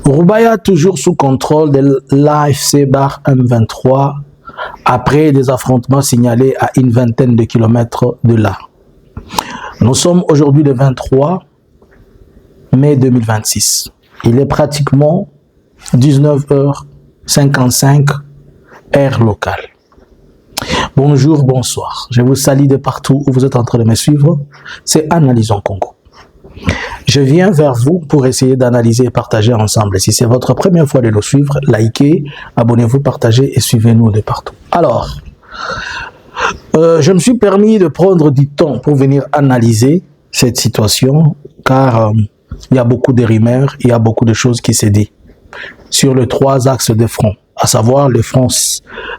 Roubaïa toujours sous contrôle de l'AFC Bar M23 après des affrontements signalés à une vingtaine de kilomètres de là. Nous sommes aujourd'hui le 23 mai 2026. Il est pratiquement 19h55 heure locale. Bonjour, bonsoir. Je vous salue de partout où vous êtes en train de me suivre. C'est Analysons Congo. Je viens vers vous pour essayer d'analyser et partager ensemble. Si c'est votre première fois de nous suivre, likez, abonnez-vous, partagez et suivez-nous de partout. Alors, je me suis permis de prendre du temps pour venir analyser cette situation, car il y a beaucoup de rumeurs, il y a beaucoup de choses qui se disent sur les trois axes de front, à savoir le front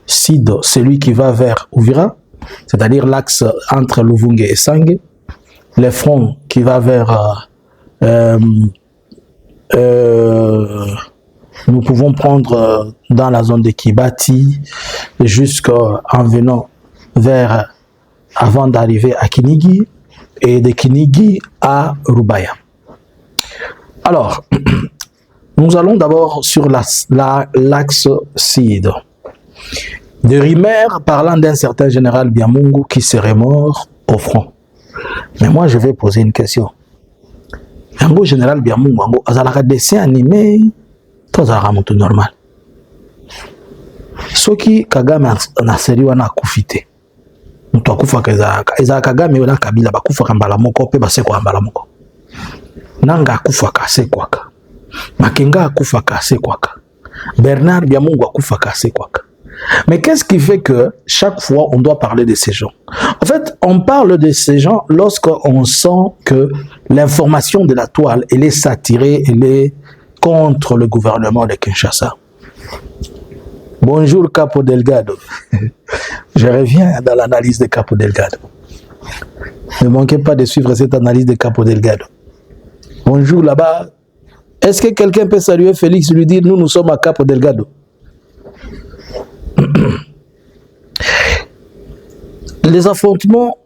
sud, celui qui va vers Uvira, c'est-à-dire l'axe entre Luvunge et Sange, le front qui va vers nous pouvons prendre dans la zone de Kibati jusqu'en venant vers avant d'arriver à Kinigi et de Kinigi à Roubaïa. Alors, nous allons d'abord sur l'axe sud. Des rumeurs parlant d'un certain général Biamungu qui serait mort au front. Mais moi, je vais poser une question. Un général Biamungu, azalaka dessin animé, tout ça tout normal. Soki Kagame na seri wana kufite. Mutu akufa eza Kagame wana Kabila bakufa kambala moko pe baseko kambala moko. Nanga akufa kase kwaka. Makenga akufa kase kwaka. Bernard Biamungu akufa kase kwaka. Mais qu'est-ce qui fait que chaque fois on doit parler de ces gens? En fait, on parle de ces gens lorsqu'on sent que l'information de la toile, elle est saturée, elle est contre le gouvernement de Kinshasa. Bonjour Capo Delgado. Je reviens dans l'analyse de Capo Delgado. Ne manquez pas de suivre cette analyse de Capo Delgado. Bonjour là-bas. Est-ce que quelqu'un peut saluer Félix et lui dire nous sommes à Capo Delgado? Les affrontements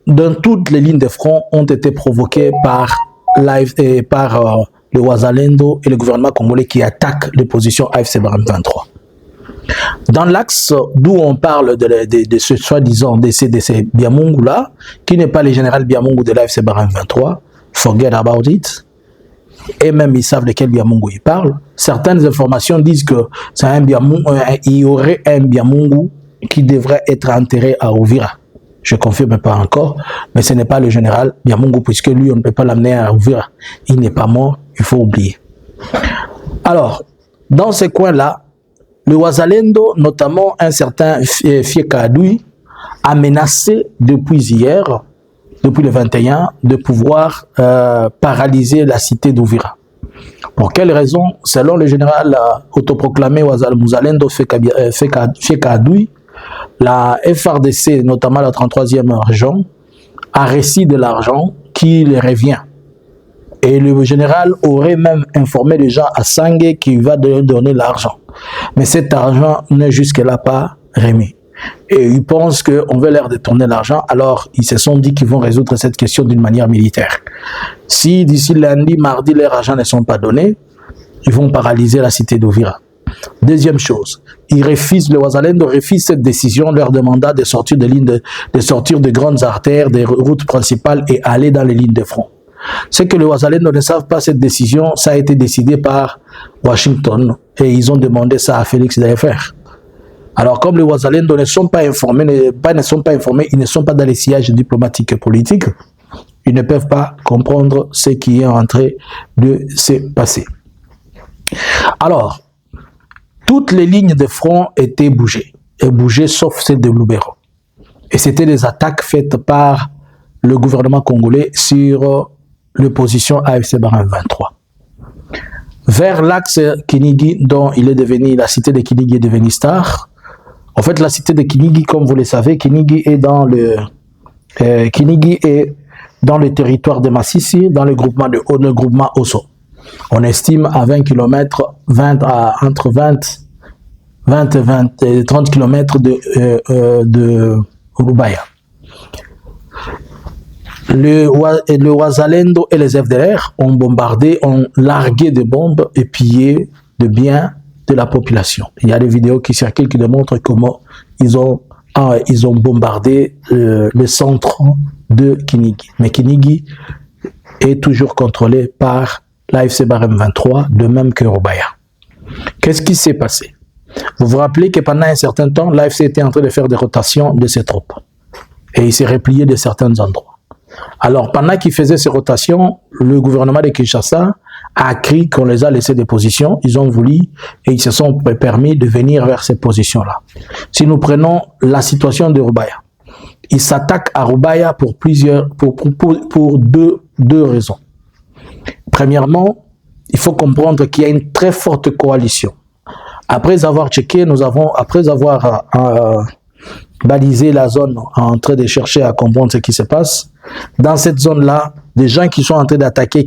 dans toutes les lignes de front ont été provoqués par le Wazalendo et le gouvernement congolais qui attaquent les positions AFC Bar M23. Dans l'axe d'où on parle de ce soi-disant décès de ces Biamungu là, qui n'est pas le général Biamungu de l'AFC Bar M23, forget about it, et même ils savent de quel Biamungu ils parlent. Certaines informations disent que c'est il y aurait un Biamungu qui devrait être enterré à Uvira. Je ne confirme pas encore, mais ce n'est pas le général Biamungu, puisque lui, on ne peut pas l'amener à Uvira. Il n'est pas mort, il faut oublier. Alors, dans ces coins-là, le Wazalendo, notamment un certain Fieka Adoui, a menacé depuis hier, depuis le 21, de pouvoir paralyser la cité d'Uvira. Pour quelle raison? Selon le général autoproclamé Wazalendo Fieka Adoui, la FRDC, notamment la 33e région, a reçu de l'argent qui lui revient. Et le général aurait même informé les gens à Sangue qu'il va donner l'argent. Mais cet argent n'est jusque-là pas remis. Et ils pensent qu'on veut leur détourner l'argent, alors ils se sont dit qu'ils vont résoudre cette question d'une manière militaire. Si d'ici lundi, mardi, leurs argent ne sont pas donnés, ils vont paralyser la cité d'Uvira. Deuxième chose, le Wazalendo refuse cette décision, leur demanda de sortir de grandes artères, des routes principales et aller dans les lignes de front. Ce que les Wazalendo ne savent pas, cette décision, ça a été décidé par Washington et ils ont demandé ça à Félix Daeffer. Alors comme les Wazalendo ne sont pas informés, ils ne sont pas dans les sièges diplomatiques et politiques, ils ne peuvent pas comprendre ce qui est en train de se passer. Alors, toutes les lignes de front étaient bougées, sauf celle de Lubero. Et c'était des attaques faites par le gouvernement congolais sur les positions AFC Bar M23. Vers l'axe Kinigi, dont il est devenu, la cité de Kinigi est devenue star. En fait, la cité de Kinigi, comme vous le savez, Kinigi est dans le territoire de Massissi, dans le groupement Osso. On estime à 20 km, entre 20 et 30 km de Roubaïa. Le Ouazalendo et les FDLR ont bombardé, ont largué des bombes et pillé de biens de la population. Il y a des vidéos qui circulent qui démontrent comment ils ont bombardé le centre de Kinigi. Mais Kinigi est toujours contrôlé par l'AFC Barème 23, de même que Roubaïa. Qu'est-ce qui s'est passé? Vous vous rappelez que pendant un certain temps, l'AFC était en train de faire des rotations de ses troupes. Et il s'est replié de certains endroits. Alors, pendant qu'il faisait ces rotations, le gouvernement de Kinshasa a crié qu'on les a laissés des positions. Ils ont voulu et ils se sont permis de venir vers ces positions-là. Si nous prenons la situation de Roubaïa, ils s'attaquent à Roubaïa pour deux raisons. Premièrement, il faut comprendre qu'il y a une très forte coalition. Après avoir checké, après avoir balisé la zone en train de chercher à comprendre ce qui se passe, dans cette zone-là, des gens qui sont en train d'attaquer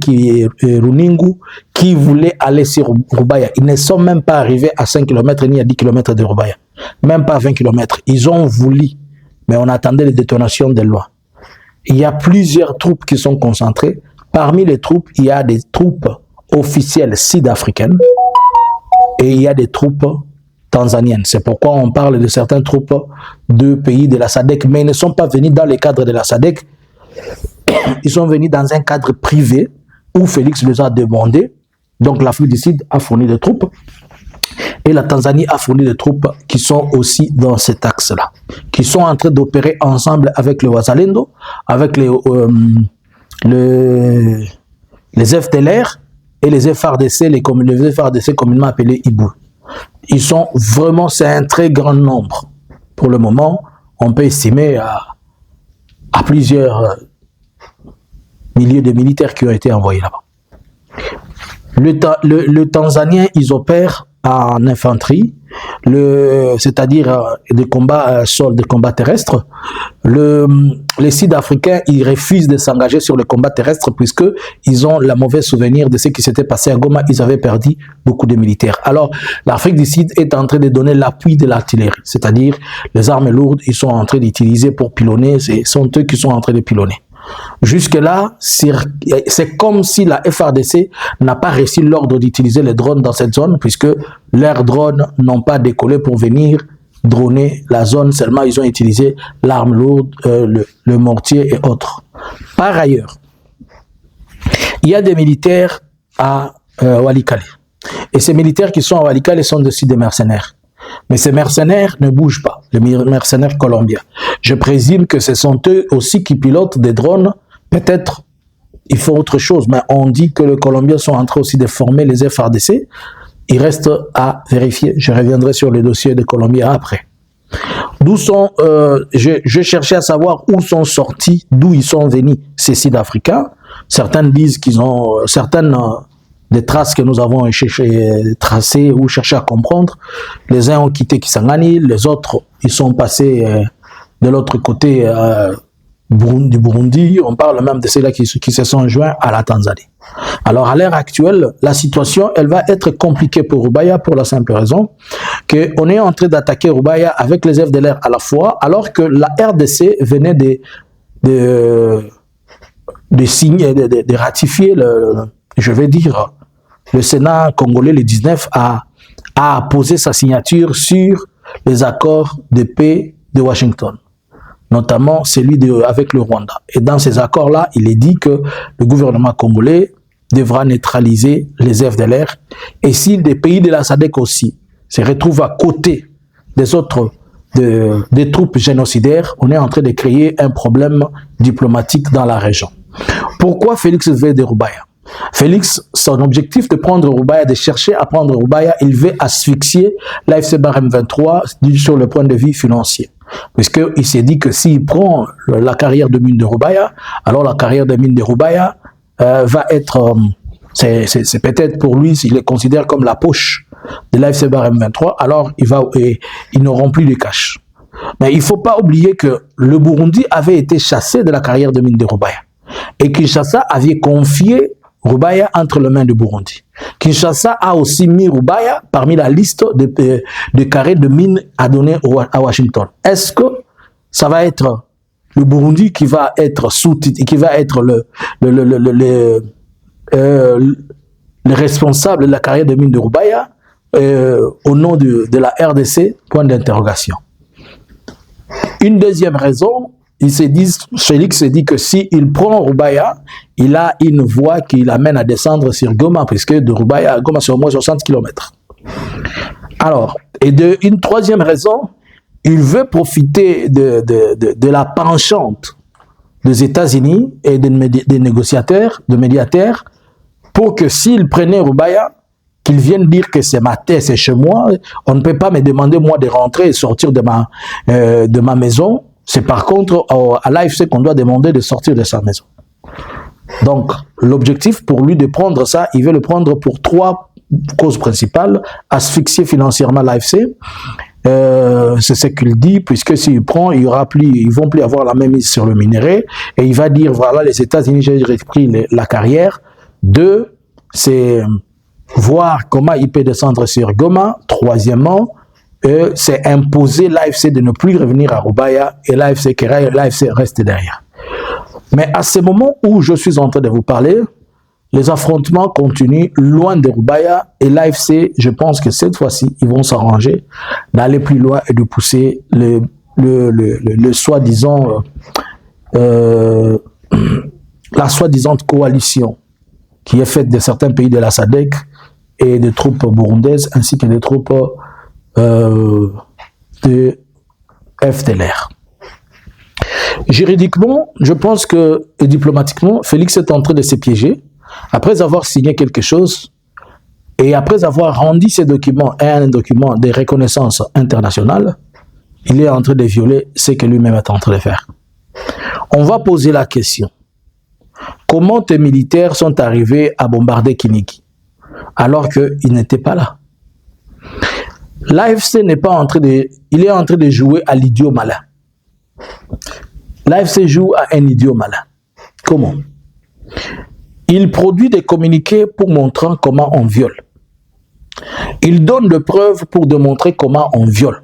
Runingu, qui voulaient aller sur Roubaïa. Ils ne sont même pas arrivés à 5 km ni à 10 km de Roubaïa. Même pas à 20 km. Ils ont voulu, mais on attendait les détonations des lois. Il y a plusieurs troupes qui sont concentrées. Parmi les troupes, il y a des troupes officielles sud-africaines et il y a des troupes tanzaniennes. C'est pourquoi on parle de certaines troupes de pays de la SADC, mais ils ne sont pas venus dans le cadre de la SADC. Ils sont venus dans un cadre privé où Félix les a demandé. Donc l'Afrique du Sud a fourni des troupes et la Tanzanie a fourni des troupes qui sont aussi dans cet axe-là, qui sont en train d'opérer ensemble avec le Ouazalendo, avec les FDLR et les FRDC, les FRDC communément appelés Ibou. Ils sont vraiment, c'est un très grand nombre. Pour le moment, on peut estimer à plusieurs milliers de militaires qui ont été envoyés là-bas. Le Tanzanien, ils opèrent en infanterie, c'est-à-dire des combats sol, des combats terrestres. Les Sud-Africains, ils refusent de s'engager sur le combat terrestre puisqu'ils ont la mauvaise souvenir de ce qui s'était passé à Goma. Ils avaient perdu beaucoup de militaires. Alors, l'Afrique du Sud est en train de donner l'appui de l'artillerie, c'est-à-dire les armes lourdes, ils sont en train d'utiliser pour pilonner, ce sont eux qui sont en train de pilonner. Jusque-là, c'est comme si la FRDC n'a pas reçu l'ordre d'utiliser les drones dans cette zone, puisque leurs drones n'ont pas décollé pour venir droner la zone, seulement ils ont utilisé l'arme lourde, le mortier et autres. Par ailleurs, il y a des militaires à Walikale. Et ces militaires qui sont à Walikale sont aussi des mercenaires. Mais ces mercenaires ne bougent pas, les mercenaires colombiens. Je présume que ce sont eux aussi qui pilotent des drones. Peut-être il faut autre chose, mais on dit que les Colombiens sont en train aussi de former les FRDC. Il reste à vérifier. Je reviendrai sur le dossier des Colombiens après. D'où sont, je cherchais à savoir où sont sortis, d'où ils sont venus ces Sud-Africains. Certains disent qu'ils ont des traces que nous avons tracées ou cherché à comprendre. Les uns ont quitté Kisangani, les autres, ils sont passés de l'autre côté du Burundi. On parle même de ceux-là qui se sont joints à la Tanzanie. Alors, à l'heure actuelle, la situation, elle va être compliquée pour Roubaïa pour la simple raison qu'on est en train d'attaquer Roubaïa avec les FDLR à la fois, alors que la RDC venait de signer, de ratifier je vais dire, le Sénat congolais, le 19, a posé sa signature sur les accords de paix de Washington, notamment celui avec le Rwanda. Et dans ces accords-là, il est dit que le gouvernement congolais devra neutraliser les FDLR. Et si des pays de la SADC aussi se retrouvent à côté des autres des troupes génocidaires, on est en train de créer un problème diplomatique dans la région. Pourquoi Félix veut de Roubaïa? Félix, son objectif de prendre Roubaïa, de chercher à prendre Roubaïa, il veut asphyxier l'AFC Barème 23 sur le point de vue financier. Puisqu'il s'est dit que s'il prend la carrière de mine de Roubaïa, alors la carrière de mine de Roubaïa va être, c'est peut-être pour lui, s'il le considère comme la poche de l'AFC Barème 23, alors ils n'auront plus de cash. Mais il ne faut pas oublier que le Burundi avait été chassé de la carrière de mine de Roubaïa. Et Kinshasa avait confié Roubaïa entre les mains du Burundi. Kinshasa a aussi mis Roubaïa parmi la liste de carrés de mines à donner à Washington. Est-ce que ça va être le Burundi qui va être qui va être le responsable de la carrière de mine de Rubaya au nom de la RDC, point d'interrogation. Une deuxième raison, Félix se dit que s'il prend Rubaya, il a une voie qui l'amène à descendre sur Goma, puisque de Rubaya à Goma, c'est au moins 60 km. Alors, une troisième raison, il veut profiter de la penchante des États-Unis et des négociateurs, de médiateurs, pour que s'il prenait Rubaya, qu'ils viennent dire que c'est ma terre, c'est chez moi, on ne peut pas me demander moi de rentrer et sortir de ma maison. C'est par contre à l'AFC qu'on doit demander de sortir de sa maison. Donc, l'objectif pour lui de prendre ça, il veut le prendre pour 3 causes principales. Asphyxier financièrement l'AFC, c'est ce qu'il dit, puisque s'il prend, ils vont plus avoir la même mise sur le minerai, et il va dire, voilà, les États-Unis, j'ai repris la carrière. 2, c'est voir comment il peut descendre sur Goma. Troisièmement, c'est imposer l'AFC de ne plus revenir à Rubaya, et l'AFC reste derrière. Mais à ce moment où je suis en train de vous parler, les affrontements continuent loin de Rubaya, et l'AFC, je pense que cette fois-ci, ils vont s'arranger d'aller plus loin et de pousser le soi-disant, la soi-disant coalition qui est faite de certains pays de la SADC et des troupes burundaises ainsi que des troupes de FDLR. Juridiquement, je pense que, et diplomatiquement, Félix est en train de se piéger. Après avoir signé quelque chose et après avoir rendu ces documents un document de reconnaissance internationale, il est en train de violer ce que lui-même est en train de faire. On va poser la question. Comment tes militaires sont arrivés à bombarder Kinigi alors qu'ils n'étaient pas là? L'AFC n'est pas en train de... Il est en train de jouer à l'idiot malin. L'AFC joue à un idiot malin. Comment? Il produit des communiqués pour montrer comment on viole. Il donne des preuves pour démontrer comment on viole.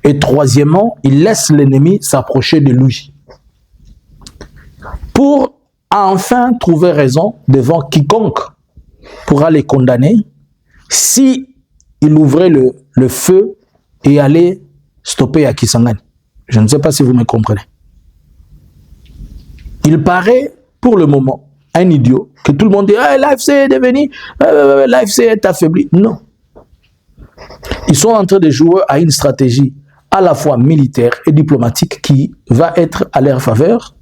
Et troisièmement, il laisse l'ennemi s'approcher de lui. Pour enfin trouver raison devant quiconque pourra les condamner si il ouvrait le feu et allait stopper à Kisangani. Je ne sais pas si vous me comprenez. Il paraît, pour le moment, un idiot, que tout le monde dit hey, l'AFC est devenu, l'AFC est affaibli. Non. Ils sont en train de jouer à une stratégie à la fois militaire et diplomatique qui va être à leur faveur,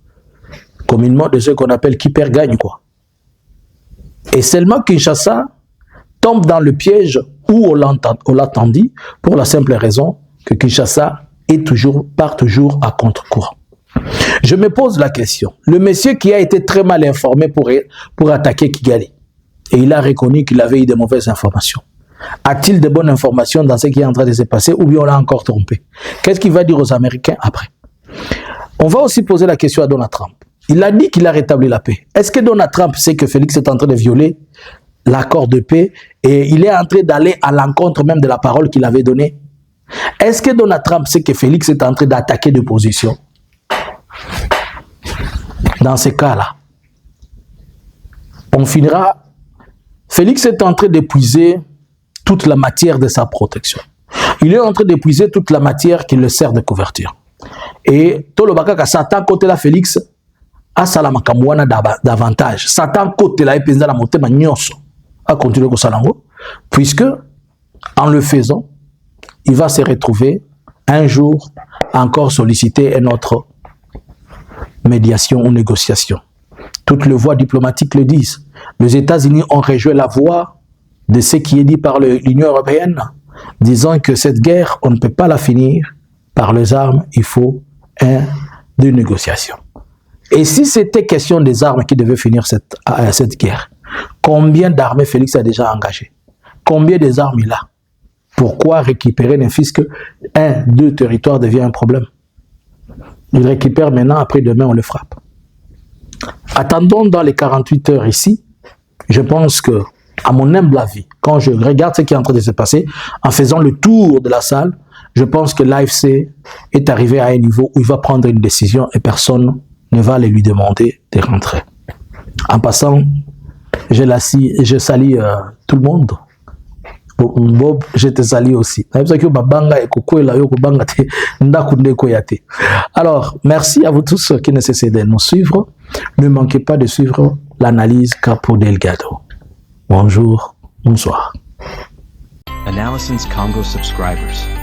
communément de ce qu'on appelle qui perd gagne, quoi. Et seulement Kinshasa tombe dans le piège où on l'attendit pour la simple raison que Kinshasa part toujours à contre-courant. Je me pose la question. Le monsieur qui a été très mal informé pour attaquer Kigali, et il a reconnu qu'il avait eu de mauvaises informations, a-t-il de bonnes informations dans ce qui est en train de se passer ou bien on l'a encore trompé? Qu'est-ce qu'il va dire aux Américains après? On va aussi poser la question à Donald Trump. Il a dit qu'il a rétabli la paix. Est-ce que Donald Trump sait que Félix est en train de violer l'accord de paix et il est en train d'aller à l'encontre même de la parole qu'il avait donnée? Est-ce que Donald Trump sait que Félix est en train d'attaquer de position? Dans ces cas-là, on finira. Félix est en train d'épuiser toute la matière de sa protection. Il est en train d'épuiser toute la matière qui le sert de couverture. Et tout le bakaka Satan côté la Félix a salamakamwana davantage. Satan côté la epenza la motema nyonso a continuer ko salango puisque en le faisant, il va se retrouver un jour encore solliciter une autre médiation ou négociation. Toutes les voies diplomatiques le disent. Les États-Unis ont rejoint la voie de ce qui est dit par l'Union européenne, disant que cette guerre, on ne peut pas la finir par les armes, il faut des négociations. Et si c'était question des armes qui devaient finir cette guerre, combien d'armées Félix a déjà engagées? Combien des armes il a? Pourquoi récupérer ne fût-ce que 2 territoires devient un problème? Il récupère maintenant, après demain on le frappe. Attendons dans les 48 heures ici. Je pense que, à mon humble avis, quand je regarde ce qui est en train de se passer, en faisant le tour de la salle, je pense que l'AFC est arrivé à un niveau où il va prendre une décision et personne ne va lui demander de rentrer. En passant, je salue tout le monde. Bob, je te salue aussi. Alors, merci à vous tous qui ne cessez de nous suivre. Ne manquez pas de suivre l'analyse Capo Delgado. Bonjour, bonsoir. Analysins Congo subscribers.